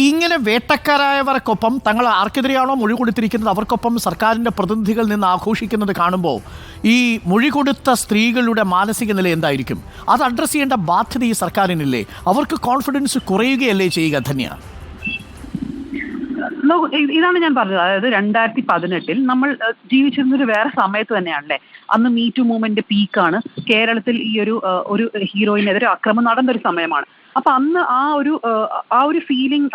ഇങ്ങനെ വേട്ടക്കാരായവർക്കൊപ്പം തങ്ങൾ ആർക്കെതിരെയാണോ മൊഴി കൊടുത്തിരിക്കുന്നത് അവർക്കൊപ്പം സർക്കാരിൻ്റെ പ്രതിനിധികൾ നിന്ന് ആഘോഷിക്കുന്നത് കാണുമ്പോൾ ഈ മൊഴി കൊടുത്ത സ്ത്രീകളുടെ മാനസിക നില എന്തായിരിക്കും? അത് അഡ്രസ്സ് ചെയ്യേണ്ട ബാധ്യത ഈ സർക്കാരിനില്ലേ? അവർക്ക് കോൺഫിഡൻസ് കുറയുകയല്ലേ ചെയ്യുക ധന്യ? ഇതാണ് ഞാൻ പറഞ്ഞത്. അതായത് 2018 നമ്മൾ ജീവിച്ചിരുന്നൊരു വേറെ സമയത്ത് തന്നെയാണല്ലേ. അന്ന് മീറ്റു മൂവ്മെന്റ് പീക്കാണ്. കേരളത്തിൽ ഈ ഒരു ഹീറോയിനെതിരെ അക്രമം നടന്നൊരു സമയമാണ്. അപ്പൊ അന്ന് ആ ഒരു ഫീലിംഗ്,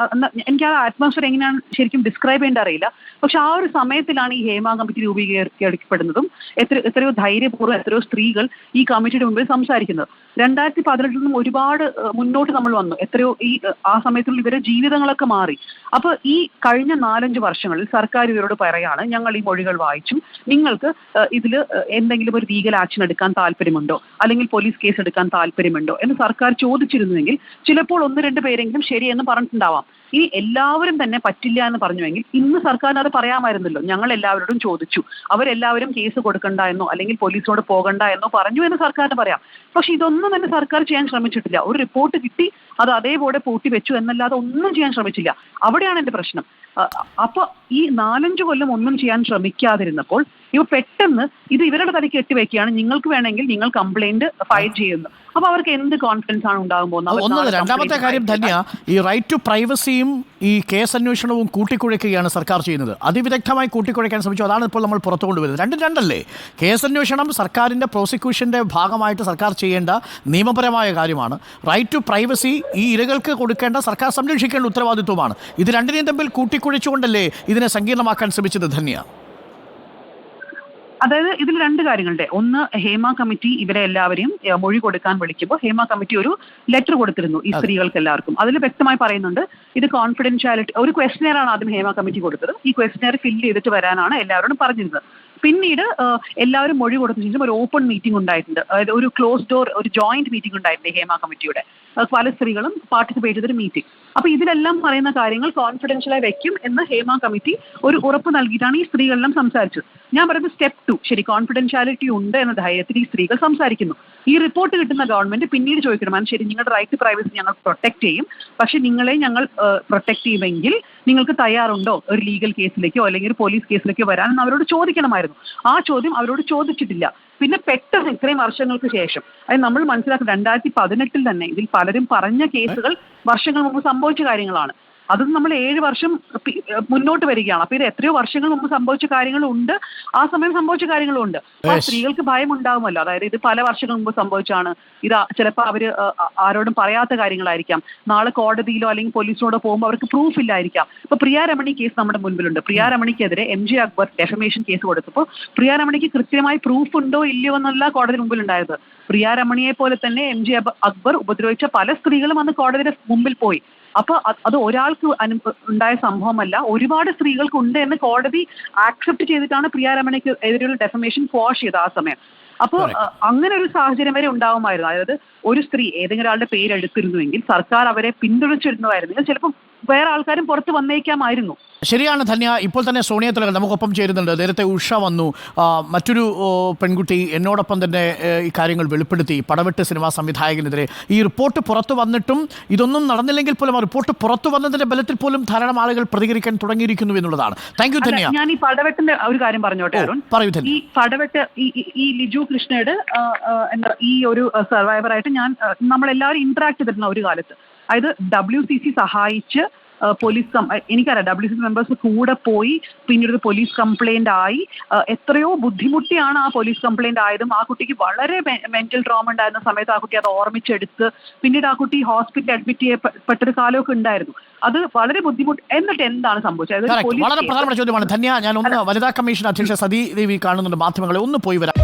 എനിക്ക് ആ അറ്റ്മോസ്ഫിയർ എങ്ങനെയാണ് ശരിക്കും ഡിസ്ക്രൈബ് ചെയ്യേണ്ട അറിയില്ല. പക്ഷെ ആ ഒരു സമയത്തിലാണ് ഈ ഹേമ കമ്മിറ്റി രൂപീകരിക്കപ്പെടുന്നതും എത്രയോ ധൈര്യപൂർവ്വം എത്രയോ സ്ത്രീകൾ ഈ കമ്മിറ്റിയുടെ മുമ്പിൽ സംസാരിക്കുന്നത്. 2018 നിന്നും ഒരുപാട് മുന്നോട്ട് നമ്മൾ വന്നു. എത്രയോ ആ സമയത്തുള്ള ഇവരുടെ ജീവിതങ്ങളൊക്കെ മാറി. അപ്പൊ ഈ കഴിഞ്ഞ 4-5 വർഷങ്ങളിൽ സർക്കാർ ഇവരോട് പറയാണ്, ഞങ്ങൾ ഈ മൊഴികൾ വായിച്ചു, നിങ്ങൾക്ക് ഇതിൽ എന്തെങ്കിലും ഒരു ലീഗൽ ആക്ഷൻ എടുക്കാൻ താല്പര്യമുണ്ടോ, അല്ലെങ്കിൽ പോലീസ് കേസ് എടുക്കാൻ താല്പര്യമുണ്ടോ എന്ന് സർക്കാർ ചോദിച്ചിരുന്നുവെങ്കിൽ ചിലപ്പോൾ 1-2 പേരെങ്കിലും ശരിയെന്ന് പറഞ്ഞിട്ടുണ്ടാവാം. ഇനി എല്ലാവരും തന്നെ പറ്റില്ല എന്ന് പറഞ്ഞുവെങ്കിൽ ഇന്ന് സർക്കാരിന് അത് പറയാമായിരുന്നല്ലോ. ഞങ്ങൾ എല്ലാവരോടും ചോദിച്ചു, അവരെല്ലാവരും കേസ് കൊടുക്കണ്ട എന്നോ അല്ലെങ്കിൽ പോലീസിനോട് പോകണ്ട എന്നോ പറഞ്ഞു എന്ന് സർക്കാരിന് പറയാം. പക്ഷെ ഇതൊന്നും തന്നെ സർക്കാർ ചെയ്യാൻ ശ്രമിച്ചിട്ടില്ല. ഒരു റിപ്പോർട്ട് കിട്ടി, അത് അതേപോലെ പൂട്ടി വെച്ചു എന്നല്ലാതെ ഒന്നും ചെയ്യാൻ ശ്രമിച്ചില്ല. അവിടെയാണ് എന്റെ പ്രശ്നം. അപ്പൊ ഈ 4-5 കൊല്ലം ഒന്നും ചെയ്യാൻ ശ്രമിക്കാതിരുന്നപ്പോൾ ഇവ പെട്ടെന്ന് ഇത് ഇവരുടെ തലയ്ക്ക് കെട്ടിവെക്കുകയാണ്. നിങ്ങൾക്ക് വേണമെങ്കിൽ നിങ്ങൾ കംപ്ലൈന്റ് ഫയൽ ചെയ്യുന്നു. അപ്പൊ അവർക്ക് എന്ത് കോൺഫിഡൻസ് ആണ് ഉണ്ടാകാൻ പോകുന്നത്? രണ്ടാമത്തെ കാര്യം ധന്യ, ഈ റൈറ്റ് ടു പ്രൈവസിയും ഈ കേസ് അന്വേഷണവും കൂട്ടിക്കുഴയ്ക്കുകയാണ് സർക്കാർ ചെയ്യുന്നത്. അതിവിദഗ്ധമായി കൂട്ടിക്കുഴയ്ക്കാൻ ശ്രമിച്ചു. അതാണ് ഇപ്പോൾ നമ്മൾ പുറത്തു കൊണ്ടുവരുന്നത്. രണ്ടല്ലേ? കേസ് അന്വേഷണം സർക്കാരിൻ്റെ പ്രോസിക്യൂഷൻ്റെ ഭാഗമായിട്ട് സർക്കാർ ചെയ്യേണ്ട നിയമപരമായ കാര്യമാണ്. റൈറ്റ് ടു പ്രൈവസി ഈ ഇരകൾക്ക് കൊടുക്കേണ്ട, സർക്കാർ സംരക്ഷിക്കേണ്ട ഉത്തരവാദിത്വമാണ്. ഇത് രണ്ടിനെയും തമ്മിൽ കൂട്ടിക്കുഴച്ചുകൊണ്ടല്ലേ ഇതിനെ സങ്കീർണമാക്കാൻ ശ്രമിച്ചത് ധന്യ? അതായത് ഇതിൽ 2 കാര്യങ്ങളുണ്ട്. ഒന്ന്, ഹേമ കമ്മിറ്റി ഇവരെ എല്ലാവരെയും മൊഴി കൊടുക്കാൻ വിളിക്കുമ്പോൾ ഹേമ കമ്മിറ്റി ഒരു ലെറ്റർ കൊടുത്തിരുന്നു ഈ സ്ത്രീകൾക്ക് എല്ലാവർക്കും. അതിൽ വ്യക്തമായി പറയുന്നുണ്ട് ഇത് കോൺഫിഡൻഷ്യാലിറ്റി, ഒരു ക്വസ്റ്റ്യനാണ് ആദ്യം ഹേമ കമ്മിറ്റി കൊടുത്തത്. ഈ ക്വസ്റ്റ്യനർ ഫില്ല് ചെയ്തിട്ട് വരാനാണ് എല്ലാവരോടും പറഞ്ഞിരുന്നത്. പിന്നീട് എല്ലാവരും മൊഴി കൊടുത്ത ശേഷം ഒരു ഓപ്പൺ മീറ്റിംഗ് ഉണ്ടായിട്ടുണ്ട്. അതായത് ഒരു ക്ലോസ് ഡോർ, ഒരു ജോയിന്റ് മീറ്റിംഗ് ഉണ്ടായിട്ടുണ്ട് ഹേമ കമ്മിറ്റിയുടെ. പല സ്ത്രീകളും പാർട്ടിസിപ്പേറ്റ് ചെയ്തൊരു മീറ്റിംഗ്. അപ്പൊ ഇതിലെല്ലാം പറയുന്ന കാര്യങ്ങൾ കോൺഫിഡൻഷ്യലായി വെക്കും എന്ന് ഹേമ കമ്മിറ്റി ഒരു ഉറപ്പ് നൽകിയിട്ടാണ് ഈ സ്ത്രീകളെല്ലാം സംസാരിച്ചത്. ഞാൻ പറയുന്നത് സ്റ്റെപ്പ് 2, ശരി, കോൺഫിഡൻഷ്യാലിറ്റി ഉണ്ട് എന്ന ധൈര്യത്തിൽ ഈ സ്ത്രീകൾ സംസാരിക്കുന്നു. ഈ റിപ്പോർട്ട് കിട്ടുന്ന ഗവൺമെന്റ് പിന്നീട് ചോദിക്കണം, ശരി, നിങ്ങളുടെ റൈറ്റ് ടു പ്രൈവസി ഞങ്ങൾ പ്രൊട്ടക്ട് ചെയ്യും, പക്ഷെ നിങ്ങളെ ഞങ്ങൾ പ്രൊട്ടക്ട് ചെയ്യുമെങ്കിൽ നിങ്ങൾക്ക് തയ്യാറുണ്ടോ ഒരു ലീഗൽ കേസിലേക്കോ അല്ലെങ്കിൽ ഒരു പോലീസ് കേസിലേക്കോ വരാൻ അവരോട് ചോദിക്കണമായിരുന്നു. ആ ചോദ്യം അവരോട് ചോദിച്ചിട്ടില്ല. പിന്നെ പെട്ടെന്ന് ഇത്രയും വർഷങ്ങൾക്ക് ശേഷം, അത് നമ്മൾ മനസ്സിലാക്കും, 2018 തന്നെ ഇതിൽ പലരും പറഞ്ഞ കേസുകൾ വർഷങ്ങൾ മുമ്പ് സംഭവിച്ച കാര്യങ്ങളാണ്. അതും നമ്മൾ 7 വർഷം മുന്നോട്ട് വരികയാണ്. അപ്പൊ ഇത് എത്രയോ വർഷങ്ങൾ മുമ്പ് സംഭവിച്ച കാര്യങ്ങളുണ്ട്, ആ സമയം സംഭവിച്ച കാര്യങ്ങളുണ്ട്. ആ സ്ത്രീകൾക്ക് ഭയം ഉണ്ടാവുമല്ലോ. അതായത് ഇത് പല വർഷങ്ങൾ മുമ്പ് സംഭവിച്ചാണ്, ഇത് ചിലപ്പോൾ അവര് ആരോടും പറയാത്ത കാര്യങ്ങളായിരിക്കാം. നാളെ കോടതിയിലോ അല്ലെങ്കിൽ പോലീസിനോടോ പോകുമ്പോൾ അവർക്ക് പ്രൂഫ് ഇല്ലായിരിക്കാം. ഇപ്പൊ പ്രിയ രമണി കേസ് നമ്മുടെ മുൻപിലുണ്ട്. പ്രിയ രമണിക്കെതിരെ MJ അക്ബർ ഡെഫമേഷൻ കേസ് കൊടുത്തപ്പോൾ പ്രിയ രമണിക്ക് കൃത്യമായി പ്രൂഫ് ഉണ്ടോ ഇല്ലയോ എന്നല്ല കോടതി മുമ്പിലുണ്ടായത്. പ്രിയ രമണിയെ പോലെ തന്നെ MJ അക്ബർ ഉപദ്രവിച്ച പല സ്ത്രീകളും അന്ന് കോടതിയുടെ മുമ്പിൽ പോയി. അപ്പൊ അത് ഒരാൾക്ക് ഉണ്ടായ സംഭവമല്ല, ഒരുപാട് സ്ത്രീകൾക്ക് ഉണ്ട് എന്ന് കോടതി ആക്സെപ്റ്റ് ചെയ്തിട്ടാണ് പ്രിയ രമണിക്ക് എതിരെയുള്ള ഡെഫമേഷൻ ക്വാഷ് ചെയ്തത് ആ സമയം. അപ്പോൾ അങ്ങനെ ഒരു സാഹചര്യം വരെ ഉണ്ടാവുമായിരുന്നു. അതായത് ഒരു സ്ത്രീ ഏതെങ്കിലും ഒരാളുടെ പേരെടുത്തിരുന്നുവെങ്കിൽ സർക്കാർ അവരെ പിന്തുണച്ചിരുന്നുവെങ്കിൽ ചിലപ്പോൾ വേറെ ആൾക്കാരും പുറത്ത് വന്നേക്കാമായിരുന്നു. ശരിയാണ് ധന്യ. ഇപ്പോൾ തന്നെ സോണിയ തിലകൻ നമുക്കൊപ്പം ചേരുന്നുണ്ട്. നേരത്തെ ഉഷ വന്നു. മറ്റൊരു പെൺകുട്ടി എന്നോടൊപ്പം തന്നെ ഈ കാര്യങ്ങൾ വെളിപ്പെടുത്തി. പടവെട്ട് സിനിമാ സംവിധായകനെതിരെ ഈ റിപ്പോർട്ട് പുറത്തു വന്നിട്ടും ഇതൊന്നും നടന്നില്ലെങ്കിൽ പോലും ആ റിപ്പോർട്ട് പുറത്തു വന്നതിന്റെ ബലത്തിൽ പോലും ധാരാളം ആളുകൾ പ്രതികരിക്കാൻ തുടങ്ങിയിരിക്കുന്നു എന്നുള്ളതാണ്. Thank you Dhanya. ഞാൻ ഈ പടവെട്ടിന്റെ ഒരു കാര്യം പറഞ്ഞോട്ടെ അരുൺ. ഈ പടവെട്ട് ഈ ലിജു കൃഷ്ണയുടെ ഈ ഒരു സർവൈവറായിട്ട് നമ്മളെല്ലാവരും ഇന്ററാക്ട് ചെയ്തിരുന്ന ഒരു കാലത്ത്, അതായത് WCC സഹായിച്ച് പോലീസ്, എനിക്കറിയാം WCC മെമ്പേഴ്സ് കൂടെ പോയി പിന്നീട് പോലീസ് കംപ്ലൈന്റ് ആയി. എത്രയോ ബുദ്ധിമുട്ടിയാണ് ആ പോലീസ് കംപ്ലൈന്റ് ആയതും. ആ കുട്ടിക്ക് വളരെ മെന്റൽ ട്രോമ ഉണ്ടായിരുന്ന സമയത്ത് ആ കുട്ടി അത് ഓർമ്മിച്ചെടുത്ത് പിന്നീട് ആ കുട്ടി ഹോസ്പിറ്റലിൽ അഡ്മിറ്റ് ചെയ്യപ്പെട്ടൊരു കാലമൊക്കെ ഉണ്ടായിരുന്നു. അത് വളരെ ബുദ്ധിമുട്ട്. എന്നിട്ട് എന്താണ് സംഭവിച്ചത്? വളരെ പ്രധാനപ്പെട്ട ചോദ്യമാണ് ധന്യ. ഞാൻ ഒന്ന് വനിതാ കമ്മീഷൻ അധ്യക്ഷ സതീദേവി കാണുന്നുണ്ട് മാധ്യമങ്ങളെ, ഒന്ന് പോയി വരാം.